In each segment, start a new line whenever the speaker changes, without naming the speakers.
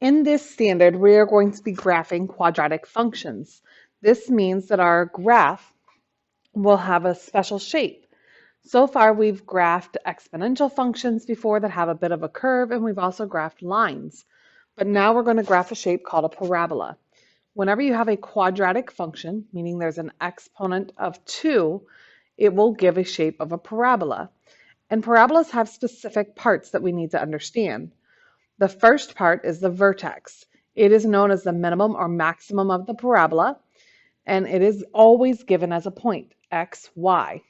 In this standard, we are going to be graphing quadratic functions. This means that our graph will have a special shape. So far, we've graphed exponential functions before that have a bit of a curve, and we've also graphed lines. But now we're going to graph a shape called a parabola. Whenever you have a quadratic function, meaning there's an exponent of 2, it will give a shape of a parabola. And parabolas have specific parts that we need to understand. The first part is the vertex. It is known as the minimum or maximum of the parabola, and it is always given as a point, x, y.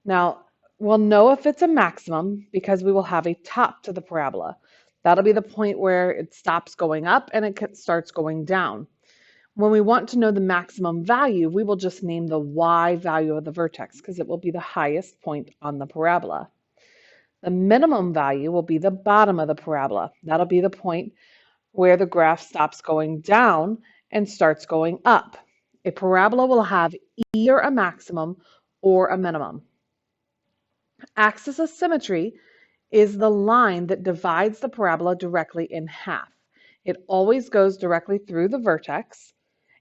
Now, we'll know if it's a maximum because we will have a top to the parabola. That'll be the point where it stops going up and it starts going down. When we want to know the maximum value, we will just name the y value of the vertex because it will be the highest point on the parabola. The minimum value will be the bottom of the parabola. That'll be the point where the graph stops going down and starts going up. A parabola will have either a maximum or a minimum. Axis of symmetry is the line that divides the parabola directly in half. It always goes directly through the vertex,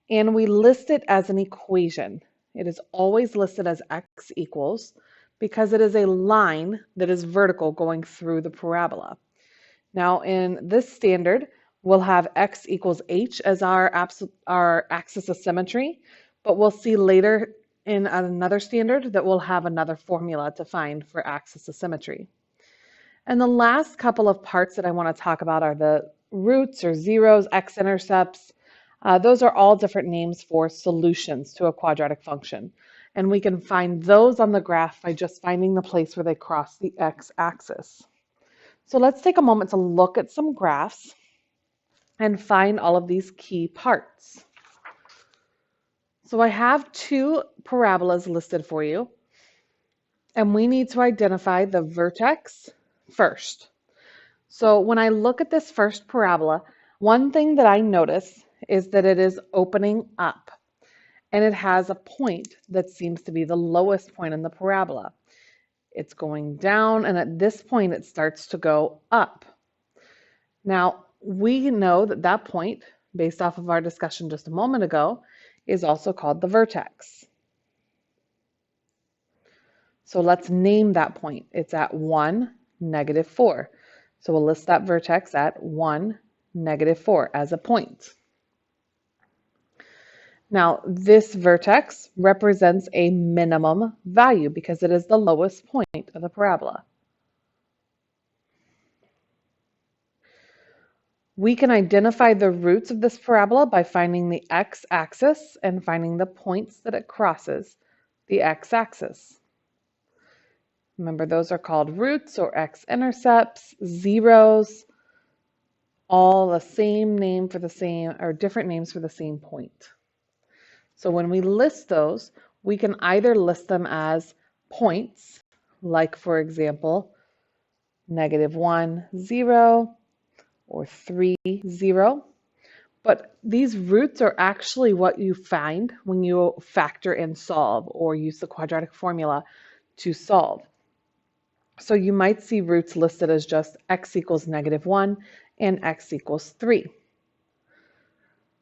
and we list it as an equation. It is always listed as x equals because it is a line that is vertical going through the parabola. Now, in this standard, we'll have x equals h as our axis of symmetry, but we'll see later in another standard that we'll have another formula to find for axis of symmetry. And the last couple of parts that I want to talk about are the roots or zeros, x-intercepts. Those are all different names for solutions to a quadratic function. And we can find those on the graph by just finding the place where they cross the x-axis. So let's take a moment to look at some graphs and find all of these key parts. So I have two parabolas listed for you, and we need to identify the vertex first. So when I look at this first parabola, one thing that I notice is that it is opening up, and it has a point that seems to be the lowest point in the parabola. It's going down, and at this point, it starts to go up. Now, we know that that point, based off of our discussion just a moment ago, is also called the vertex. So let's name that point. It's at 1, -4. So we'll list that vertex at 1, -4 as a point. Now, this vertex represents a minimum value because it is the lowest point of the parabola. We can identify the roots of this parabola by finding the x-axis and finding the points that it crosses the x-axis. Remember, those are called roots or x-intercepts, zeros, all the same name for the same, or different names for the same point. So when we list those, we can either list them as points, like for example, -1, 0, or 3, 0. But these roots are actually what you find when you factor and solve or use the quadratic formula to solve. So you might see roots listed as just x equals -1 and x equals 3.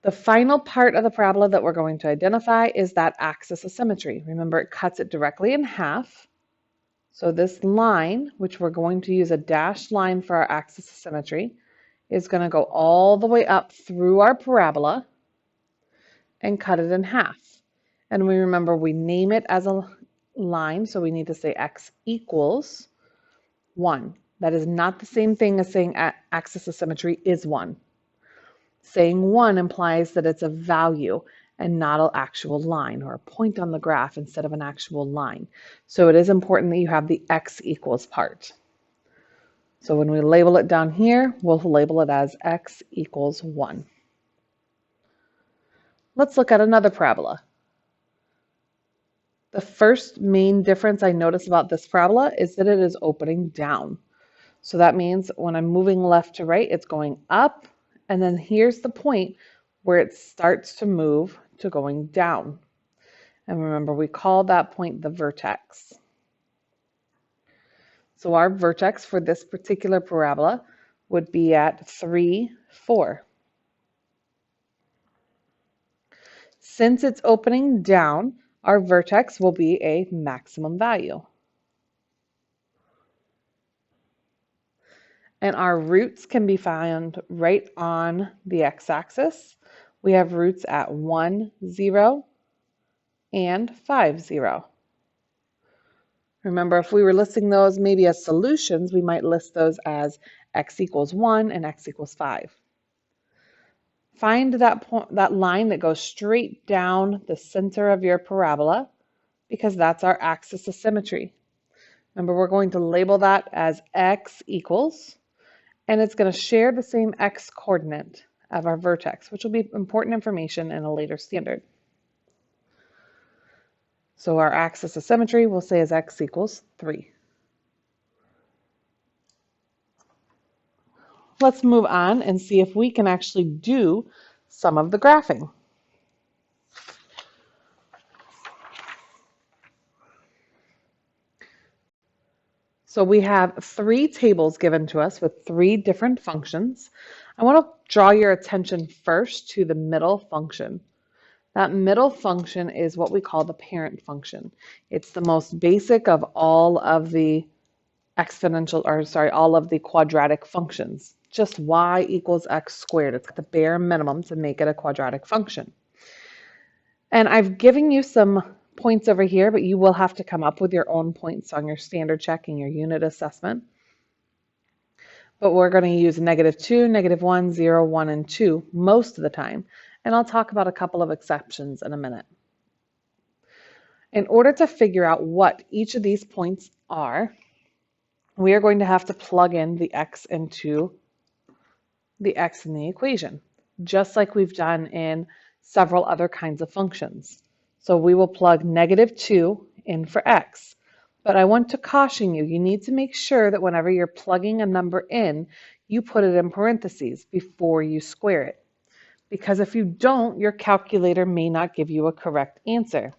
The final part of the parabola that we're going to identify is that axis of symmetry. Remember, it cuts it directly in half. So this line, which we're going to use a dashed line for our axis of symmetry, is going to go all the way up through our parabola and cut it in half. And we remember we name it as a line, so we need to say x equals 1. That is not the same thing as saying axis of symmetry is 1. Saying 1 implies that it's a value and not an actual line or a point on the graph instead of an actual line. So it is important that you have the x equals part. So when we label it down here, we'll label it as x equals 1. Let's look at another parabola. The first main difference I notice about this parabola is that it is opening down. So that means when I'm moving left to right, it's going up, and then here's the point where it starts to move to going down. And remember, we call that point the vertex. So our vertex for this particular parabola would be at 3, 4. Since it's opening down, our vertex will be a maximum value. And our roots can be found right on the x-axis. We have roots at 1, 0, and 5, 0. Remember, if we were listing those maybe as solutions, we might list those as x equals 1 and x equals 5. Find that line that goes straight down the center of your parabola, because that's our axis of symmetry. Remember, we're going to label that as x equals, and it's going to share the same x coordinate of our vertex, which will be important information in a later standard. So our axis of symmetry we'll say is x equals 3. Let's move on and see if we can actually do some of the graphing. So we have 3 tables given to us with 3 different functions. I want to draw your attention first to the middle function. That middle function is what we call the parent function. It's the most basic of all of the all of the quadratic functions. Just y equals x squared. It's the bare minimum to make it a quadratic function. And I've given you some points over here, but you will have to come up with your own points on your standard check and your unit assessment. But we're going to use -2, -1, 0, 1, and 2 most of the time. And I'll talk about a couple of exceptions in a minute. In order to figure out what each of these points are, we are going to have to plug in the x into the x in the equation, just like we've done in several other kinds of functions. So we will plug -2 in for x. But I want to caution you, you need to make sure that whenever you're plugging a number in, you put it in parentheses before you square it. Because if you don't, your calculator may not give you a correct answer.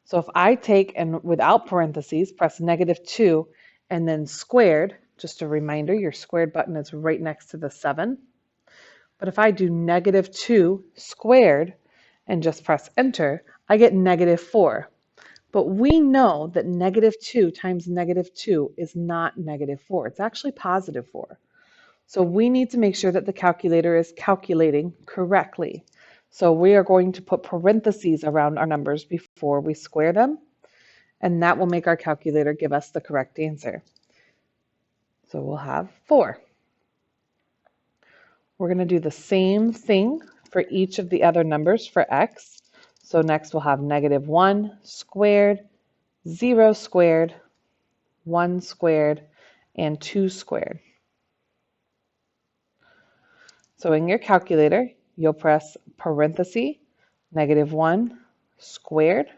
So if I take and without parentheses, press -2 and then squared, just a reminder, your squared button is right next to the 7. But if I do -2 squared and just press enter, I get -4. But we know that -2 times -2 is not -4. It's actually +4. So we need to make sure that the calculator is calculating correctly. So we are going to put parentheses around our numbers before we square them, and that will make our calculator give us the correct answer. So we'll have 4. We're going to do the same thing for each of the other numbers for x. So next we'll have -1 squared, 0 squared, 1 squared, and 2 squared. So in your calculator, you'll press parenthesis, -1 squared,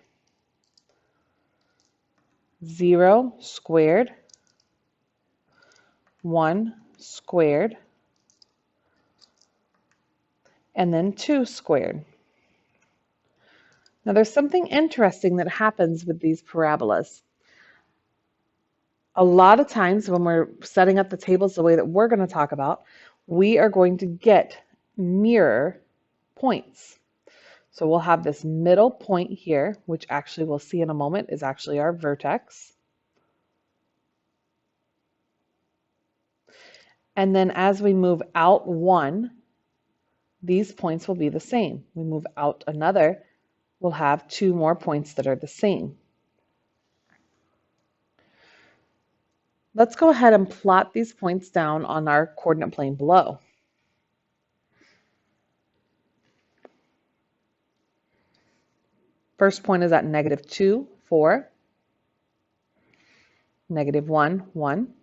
0 squared, 1 squared, and then 2 squared. Now there's something interesting that happens with these parabolas. A lot of times when we're setting up the tables the way that we're going to talk about, we are going to get mirror points. So we'll have this middle point here, which actually we'll see in a moment is actually our vertex. And then as we move out 1, these points will be the same. We move out another, we'll have 2 more points that are the same. Let's go ahead and plot these points down on our coordinate plane below. First point is at -2, 4, -1, 1,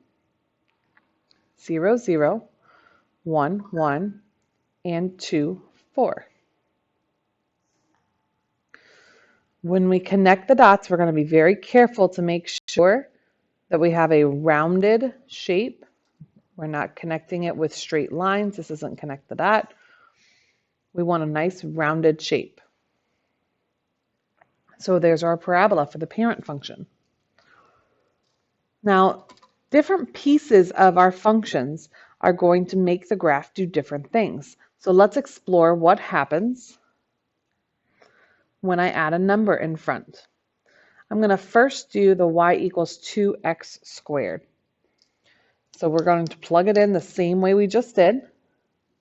0, 0, 1, 1, and 2, 4. When we connect the dots, we're going to be very careful to make sure that we have a rounded shape. We're not connecting it with straight lines. This doesn't connect the dot. We want a nice rounded shape. So there's our parabola for the parent function. Now, different pieces of our functions are going to make the graph do different things. So let's explore what happens when I add a number in front. I'm going to first do the y equals 2x squared. So we're going to plug it in the same way we just did.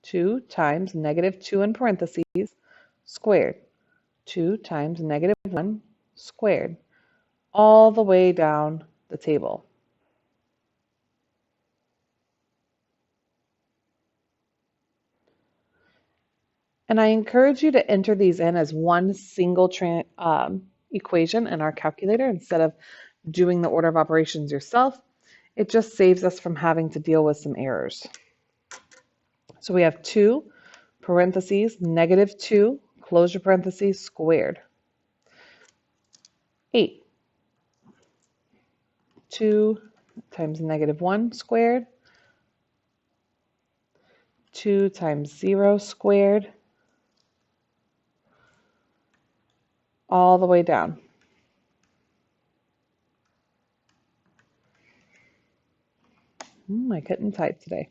2 times negative 2 in parentheses squared. 2 times negative 1 squared. All the way down the table. And I encourage you to enter these in as one single equation in our calculator instead of doing the order of operations yourself. It just saves us from having to deal with some errors. So we have 2 parentheses negative 2 close your parentheses squared. 8. 2 times negative 1 squared. 2 times 0 squared. All the way down. I couldn't type today.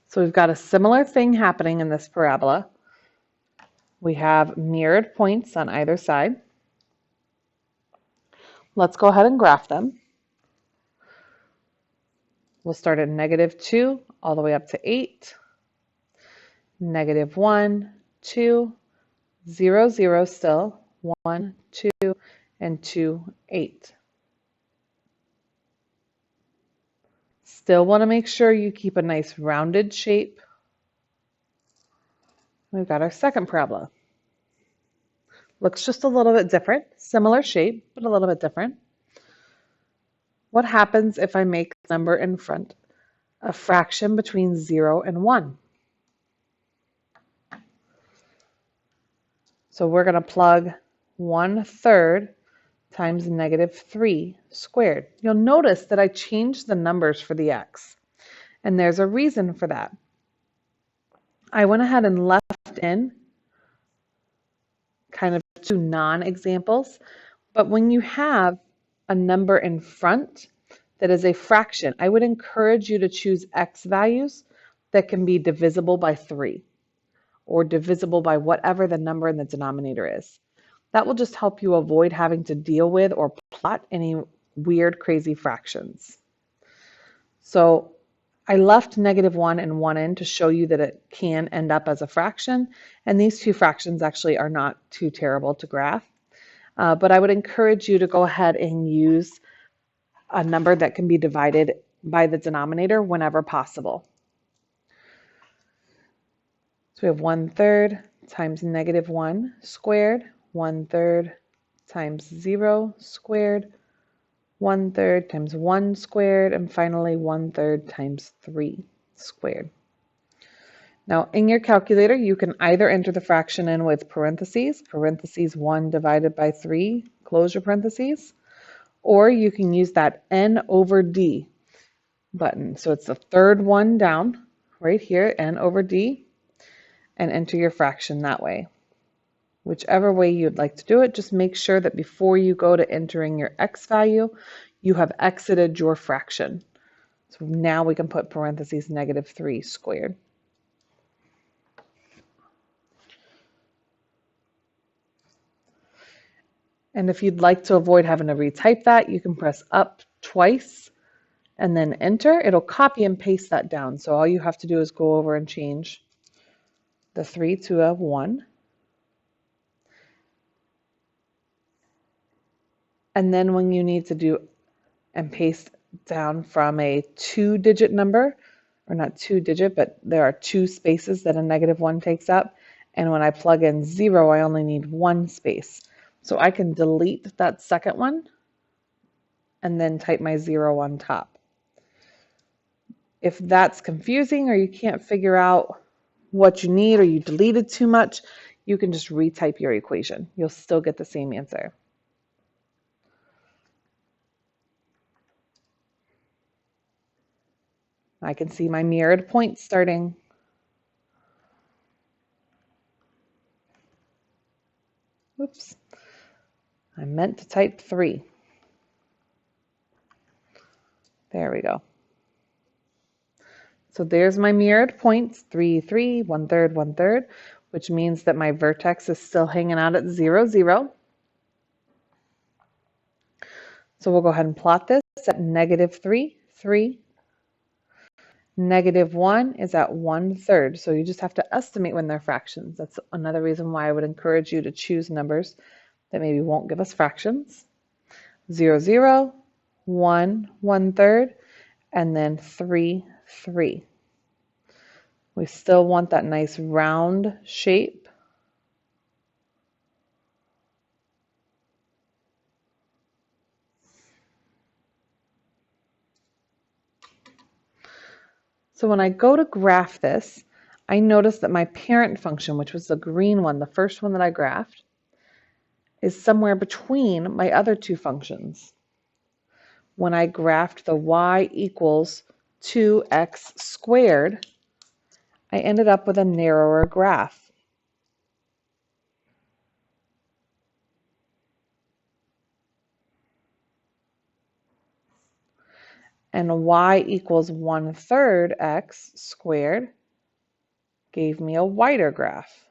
So we've got a similar thing happening in this parabola. We have mirrored points on either side. Let's go ahead and graph them. We'll start at negative 2 all the way up to 8. Negative 1, 2, 0, 0 still, 1, 2, and 2, 8. Still want to make sure you keep a nice rounded shape. We've got our second parabola. Looks just a little bit different, similar shape, but a little bit different. What happens if I make the number in front a fraction between 0 and 1? So we're going to plug 1/3 times negative 3 squared. You'll notice that I changed the numbers for the x, and there's a reason for that. I went ahead and left in kind of 2 non-examples, but when you have a number in front that is a fraction, I would encourage you to choose x values that can be divisible by 3 or divisible by whatever the number in the denominator is. That will just help you avoid having to deal with or plot any weird, crazy fractions. So I left negative 1 and 1 in to show you that it can end up as a fraction. And these two fractions actually are not too terrible to graph. But I would encourage you to go ahead and use a number that can be divided by the denominator whenever possible. So we have 1/3 times negative 1 squared, 1/3 times 0 squared, 1/3 times 1 squared, and finally 1/3 times 3 squared. Now in your calculator, you can either enter the fraction in with parentheses, 1 divided by 3, close your parentheses, or you can use that n over d button. So it's the third one down right here, n over d, and enter your fraction that way. Whichever way you'd like to do it, just make sure that before you go to entering your x value, you have exited your fraction. So now we can put parentheses negative 3 squared. And if you'd like to avoid having to retype that, you can press up twice and then enter. It'll copy and paste that down. So all you have to do is go over and change the 3 to a 1. And then when you need to do and paste down from a 2-digit number, or not 2-digit, but there are 2 spaces that a negative 1 takes up. And when I plug in 0, I only need 1 space. So I can delete that second one and then type my 0 on top. If that's confusing or you can't figure out what you need or you deleted too much, you can just retype your equation. You'll still get the same answer. I can see my mirrored points starting. Oops, I meant to type 3. There we go. So there's my mirrored points, 3, 3, 1/3, 1/3, which means that my vertex is still hanging out at 0, 0. So we'll go ahead and plot this at -3, 3. -1 is at 1/3. So you just have to estimate when they're fractions. That's another reason why I would encourage you to choose numbers that maybe won't give us fractions. 0, 0, 1, 1/3, and then 3, 3. We still want that nice round shape. So when I go to graph this, I notice that my parent function, which was the green one, the first one that I graphed, is somewhere between my other two functions. When I graphed the y equals 2x squared, I ended up with a narrower graph. And y equals 1/3 x squared gave me a wider graph.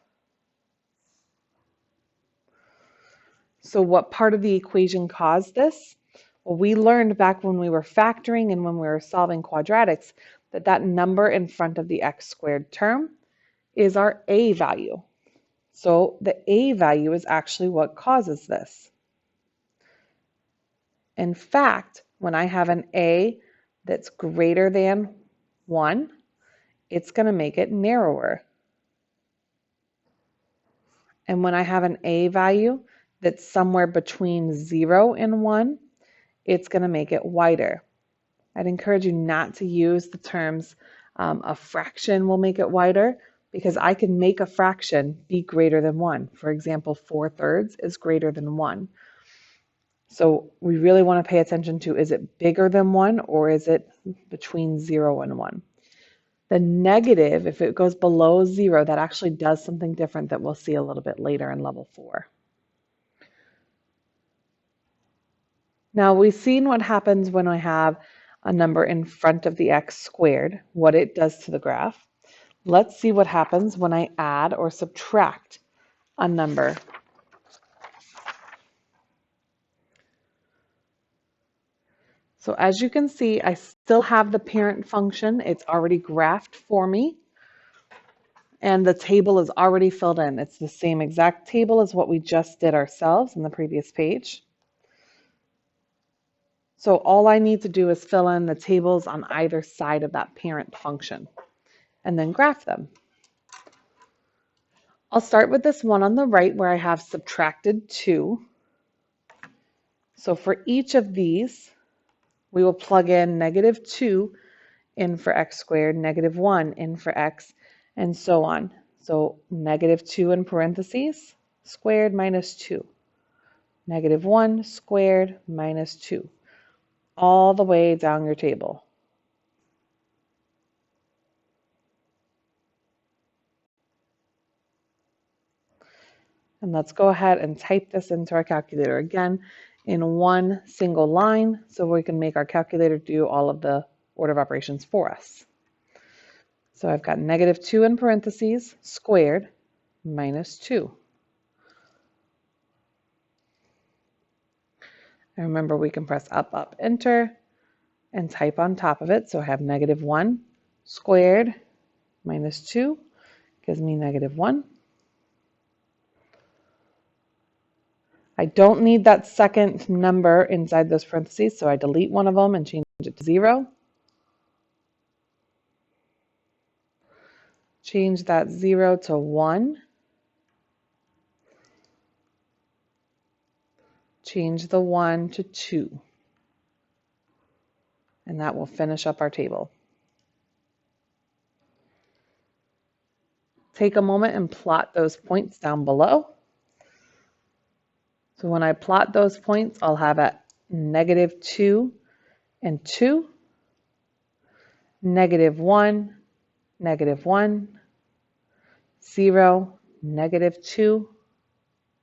So what part of the equation caused this? Well, we learned back when we were factoring and when we were solving quadratics that that number in front of the x squared term is our a value. So the a value is actually what causes this. In fact, when I have an a that's greater than 1, it's going to make it narrower. And when I have an a value that's somewhere between 0 and 1, it's going to make it wider. I'd encourage you not to use the terms a fraction will make it wider, because I can make a fraction be greater than 1. For example, 4/3 is greater than 1. So we really want to pay attention to, is it bigger than 1 or is it between 0 and 1? The negative, if it goes below 0, that actually does something different that we'll see a little bit later in level 4. Now we've seen what happens when I have a number in front of the x squared, what it does to the graph. Let's see what happens when I add or subtract a number. So as you can see, I still have the parent function. It's already graphed for me, and the table is already filled in. It's the same exact table as what we just did ourselves in the previous page. So all I need to do is fill in the tables on either side of that parent function and then graph them. I'll start with this one on the right where I have subtracted 2. So for each of these, we will plug in -2 in for x squared, -1 in for x, and so on. So -2 in parentheses, squared minus 2. -1 squared minus 2. All the way down your table. And let's go ahead and type this into our calculator again in one single line so we can make our calculator do all of the order of operations for us. So I've got -2 in parentheses, squared, minus 2. And remember, we can press up, up, enter, and type on top of it. So I have -1 squared minus 2 gives me -1. I don't need that second number inside those parentheses, so I delete one of them and change it to 0. Change that 0 to 1. Change the 1 to 2. And that will finish up our table. Take a moment and plot those points down below. So when I plot those points, I'll have at -2 and 2, -1, -1, 0, -2,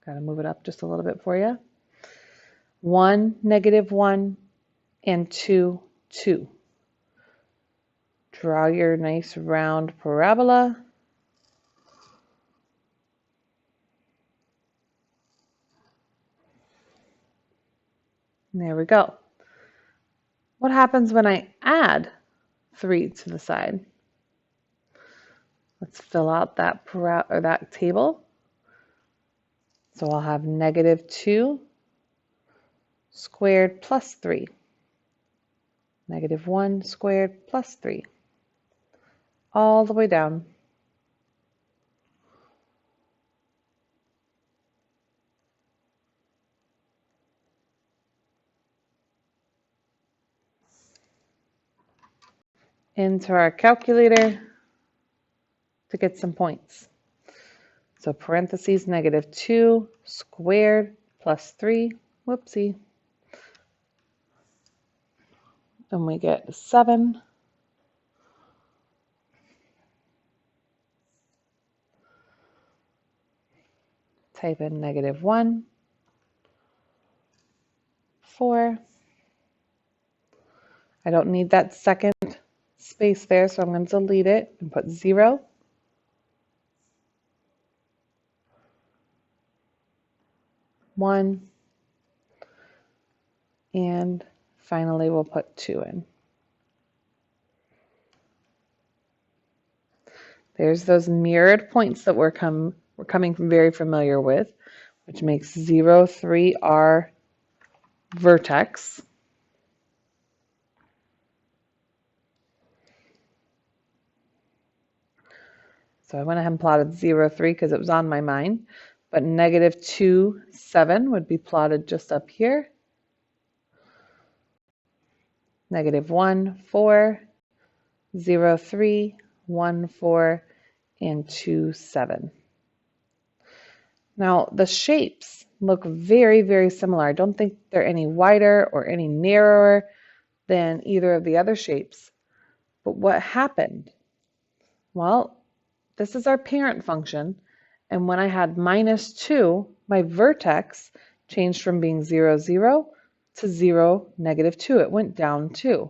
Got to move it up just a little bit for you. 1, -1, and 2, 2. Draw your nice round parabola. And there we go. What happens when I add 3 to the side? Let's fill out that table. So I'll have -2 squared plus 3. -1 squared plus 3. All the way down. Into our calculator to get some points. So parentheses -2 squared plus 3, whoopsie, and we get 7. Type in -1, 4. I don't need that second space there, so I'm going to delete it and put 0. 1, and finally we'll put 2 in. There's those mirrored points that we're coming very familiar with, which makes 0, 3 our vertex. So I went ahead and plotted 0, 3 because it was on my mind, but -2, 7 would be plotted just up here. -1, 4, 0, 3, 1, 4, and 2, 7. Now the shapes look very, very similar. I don't think they're any wider or any narrower than either of the other shapes. But what happened? Well, this is our parent function, and when I had -2, my vertex changed from being 0, 0 to 0, -2. It went down 2.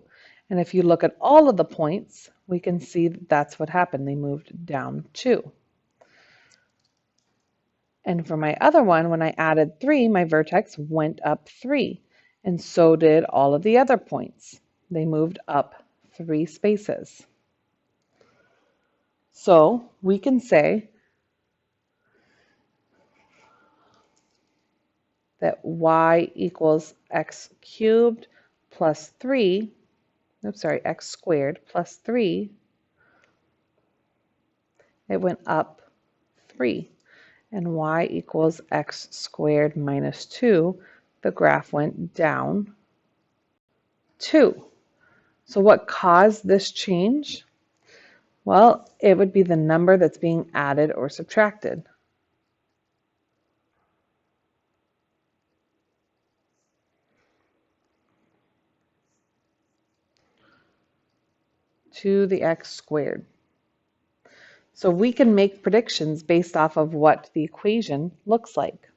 And if you look at all of the points, we can see that that's what happened. They moved down 2. And for my other one, when I added 3, my vertex went up 3. And so did all of the other points. They moved up 3 spaces. So we can say that y equals x cubed plus 3, x squared plus 3, it went up 3. And y equals x squared minus 2, the graph went down 2. So what caused this change? Well, it would be the number that's being added or subtracted. To the x squared. So we can make predictions based off of what the equation looks like.